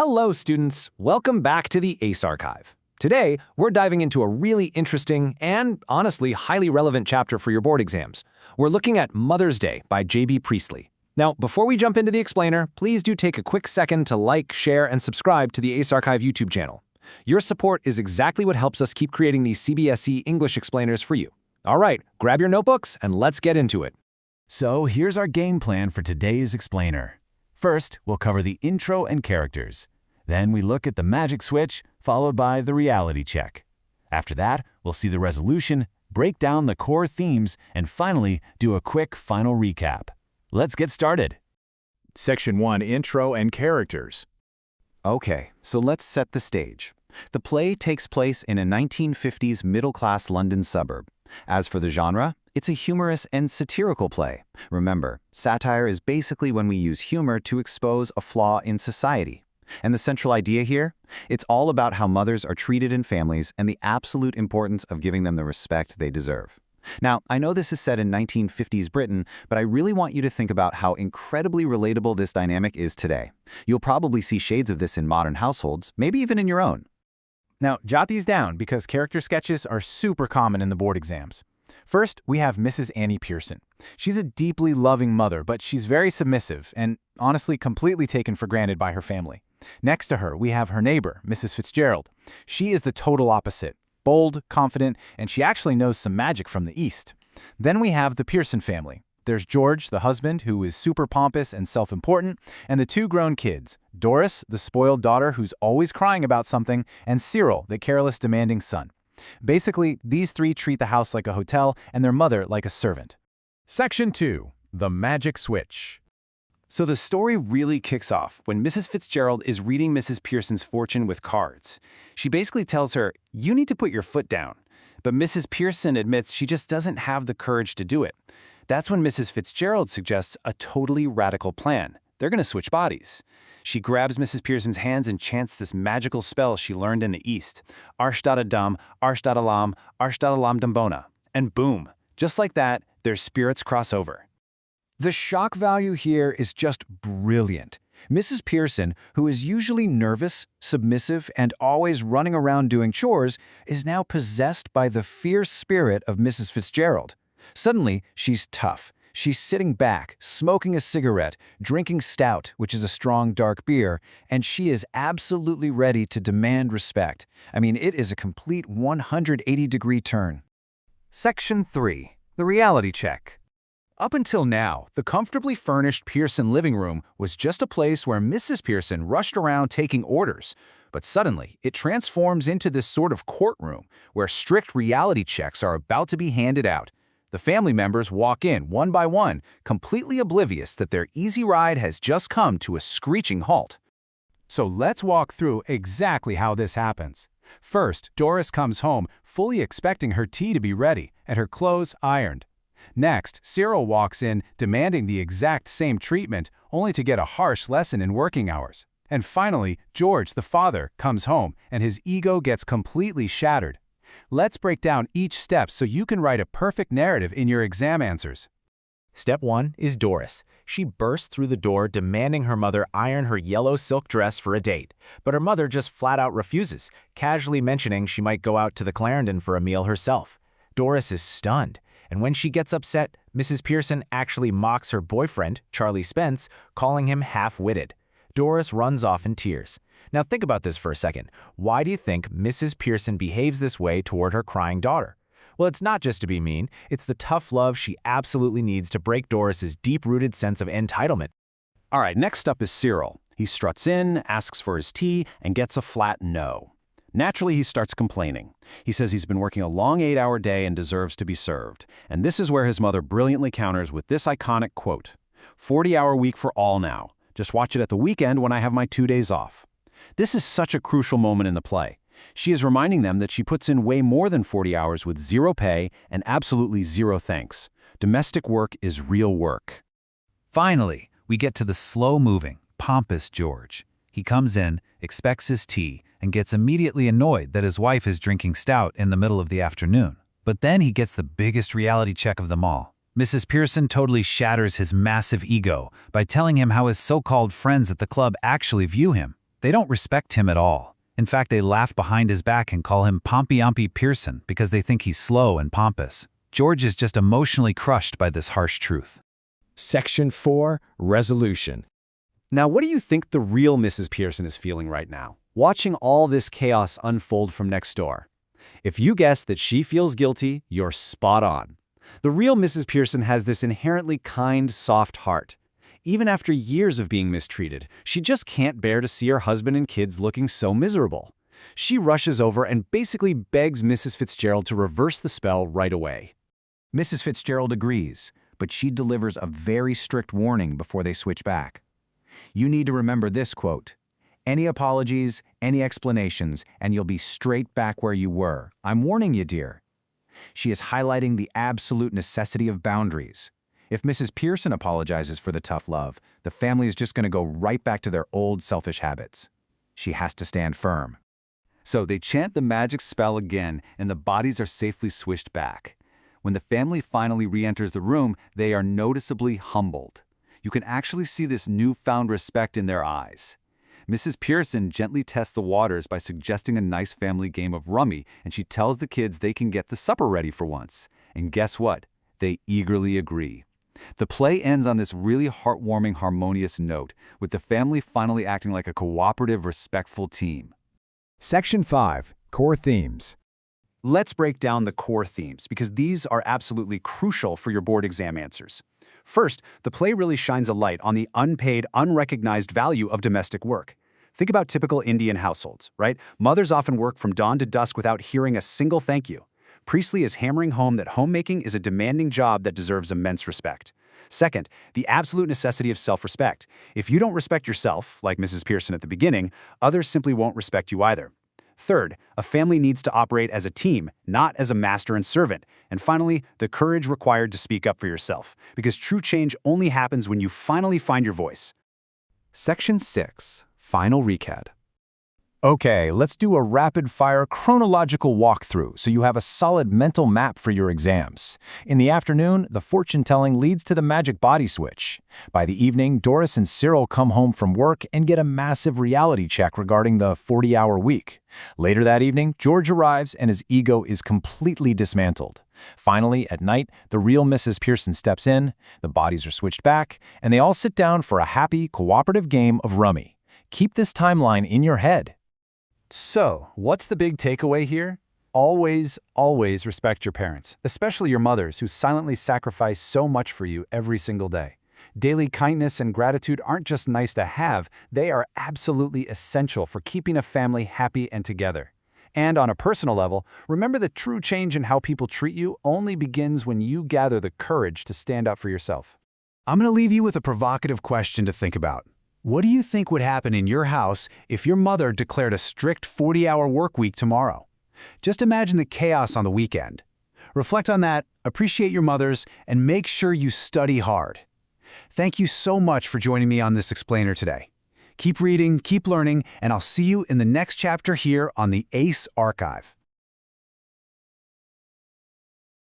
Hello, students. Welcome back to the ACE Archive. Today, we're diving into a really interesting and, honestly, highly relevant chapter for your board exams. We're looking at Mother's Day by J.B. Priestley. Now, before we jump into the explainer, please do take a quick second to like, share, and subscribe to the ACE Archive YouTube channel. Your support is exactly what helps us keep creating these CBSE English explainers for you. All right, grab your notebooks and let's get into it. So here's our game plan for today's explainer. First, we'll cover the intro and characters. Then we look at the magic switch, followed by the reality check. After that, we'll see the resolution, break down the core themes, and finally, do a quick final recap. Let's get started. Section 1, Intro and Characters. Okay, so let's set the stage. The play takes place in a 1950s middle-class London suburb. As for the genre, it's a humorous and satirical play. Remember, satire is basically when we use humor to expose a flaw in society. And the central idea here? It's all about how mothers are treated in families and the absolute importance of giving them the respect they deserve. Now, I know this is set in 1950s Britain, but I really want you to think about how incredibly relatable this dynamic is today. You'll probably see shades of this in modern households, maybe even in your own. Now, jot these down because character sketches are super common in the board exams. First, we have Mrs. Annie Pearson. She's a deeply loving mother, but she's very submissive and honestly completely taken for granted by her family. Next to her, we have her neighbor, Mrs. Fitzgerald. She is the total opposite, bold, confident, and she actually knows some magic from the East. Then we have the Pearson family. There's George, the husband, who is super pompous and self-important, and the two grown kids, Doris, the spoiled daughter who's always crying about something, and Cyril, the careless, demanding son. Basically, these three treat the house like a hotel and their mother like a servant. Section 2, The Magic Switch. So the story really kicks off when Mrs. Fitzgerald is reading Mrs. Pearson's fortune with cards. She basically tells her, "You need to put your foot down." But Mrs. Pearson admits she just doesn't have the courage to do it. That's when Mrs. Fitzgerald suggests a totally radical plan. They're going to switch bodies. She grabs Mrs. Pearson's hands and chants this magical spell she learned in the East. Arshtata Dum, Arshtata Lam, Arshtata Lam Dumbona. And boom, just like that, their spirits cross over. The shock value here is just brilliant. Mrs. Pearson, who is usually nervous, submissive, and always running around doing chores, is now possessed by the fierce spirit of Mrs. Fitzgerald. Suddenly, she's tough. She's sitting back, smoking a cigarette, drinking stout, which is a strong dark beer, and she is absolutely ready to demand respect. I mean, it is a complete 180-degree turn. Section 3, The Reality Check. Up until now, the comfortably furnished Pearson living room was just a place where Mrs. Pearson rushed around taking orders. But suddenly, it transforms into this sort of courtroom where strict reality checks are about to be handed out. The family members walk in one by one, completely oblivious that their easy ride has just come to a screeching halt. So let's walk through exactly how this happens. First, Doris comes home fully expecting her tea to be ready and her clothes ironed. Next, Cyril walks in demanding the exact same treatment, only to get a harsh lesson in working hours. And finally, George, the father, comes home and his ego gets completely shattered. Let's break down each step so you can write a perfect narrative in your exam answers. Step 1 is Doris. She bursts through the door demanding her mother iron her yellow silk dress for a date. But her mother just flat out refuses, casually mentioning she might go out to the Clarendon for a meal herself. Doris is stunned, and when she gets upset, Mrs. Pearson actually mocks her boyfriend, Charlie Spence, calling him half-witted. Doris runs off in tears. Now think about this for a second. Why do you think Mrs. Pearson behaves this way toward her crying daughter? Well, it's not just to be mean, it's the tough love she absolutely needs to break Doris's deep-rooted sense of entitlement. All right, next up is Cyril. He struts in, asks for his tea, and gets a flat no. Naturally, he starts complaining. He says he's been working a long 8-hour day and deserves to be served. And this is where his mother brilliantly counters with this iconic quote, "40-hour week for all now. Just watch it at the weekend when I have my 2 days off." This is such a crucial moment in the play. She is reminding them that she puts in way more than 40 hours with zero pay and absolutely zero thanks. Domestic work is real work. Finally, we get to the slow-moving, pompous George. He comes in, expects his tea, and gets immediately annoyed that his wife is drinking stout in the middle of the afternoon. But then he gets the biggest reality check of them all. Mrs. Pearson totally shatters his massive ego by telling him how his so-called friends at the club actually view him. They don't respect him at all. In fact, they laugh behind his back and call him Pompey Pearson because they think he's slow and pompous. George is just emotionally crushed by this harsh truth. Section 4, Resolution. Now, what do you think the real Mrs. Pearson is feeling right now, watching all this chaos unfold from next door? If you guess that she feels guilty, you're spot on. The real Mrs. Pearson has this inherently kind, soft heart. Even after years of being mistreated, she just can't bear to see her husband and kids looking so miserable. She rushes over and basically begs Mrs. Fitzgerald to reverse the spell right away. Mrs. Fitzgerald agrees, but she delivers a very strict warning before they switch back. You need to remember this quote, "Any apologies, any explanations, and you'll be straight back where you were. I'm warning you, dear." She is highlighting the absolute necessity of boundaries. If Mrs. Pearson apologizes for the tough love, the family is just going to go right back to their old selfish habits. She has to stand firm. So they chant the magic spell again, and the bodies are safely swished back. When the family finally re-enters the room, they are noticeably humbled. You can actually see this newfound respect in their eyes. Mrs. Pearson gently tests the waters by suggesting a nice family game of rummy, and she tells the kids they can get the supper ready for once. And guess what? They eagerly agree. The play ends on this really heartwarming, harmonious note, with the family finally acting like a cooperative, respectful team. Section 5, Core Themes. Let's break down the core themes, because these are absolutely crucial for your board exam answers. First, the play really shines a light on the unpaid, unrecognized value of domestic work. Think about typical Indian households, right? Mothers often work from dawn to dusk without hearing a single thank you. Priestley is hammering home that homemaking is a demanding job that deserves immense respect. Second, the absolute necessity of self-respect. If you don't respect yourself, like Mrs. Pearson at the beginning, others simply won't respect you either. Third, a family needs to operate as a team, not as a master and servant. And finally, the courage required to speak up for yourself, because true change only happens when you finally find your voice. Section 6, Final Recap. Okay, let's do a rapid-fire chronological walkthrough so you have a solid mental map for your exams. In the afternoon, the fortune-telling leads to the magic body switch. By the evening, Doris and Cyril come home from work and get a massive reality check regarding the 40-hour week. Later that evening, George arrives and his ego is completely dismantled. Finally, at night, the real Mrs. Pearson steps in, the bodies are switched back, and they all sit down for a happy, cooperative game of rummy. Keep this timeline in your head. So, what's the big takeaway here? Always, always respect your parents, especially your mothers who silently sacrifice so much for you every single day. Daily kindness and gratitude aren't just nice to have, they are absolutely essential for keeping a family happy and together. And on a personal level, remember that true change in how people treat you only begins when you gather the courage to stand up for yourself. I'm going to leave you with a provocative question to think about. What do you think would happen in your house if your mother declared a strict 40-hour work week tomorrow? Just imagine the chaos on the weekend. Reflect on that, appreciate your mothers, and make sure you study hard. Thank you so much for joining me on this explainer today. Keep reading, keep learning, and I'll see you in the next chapter here on the ACE Archive.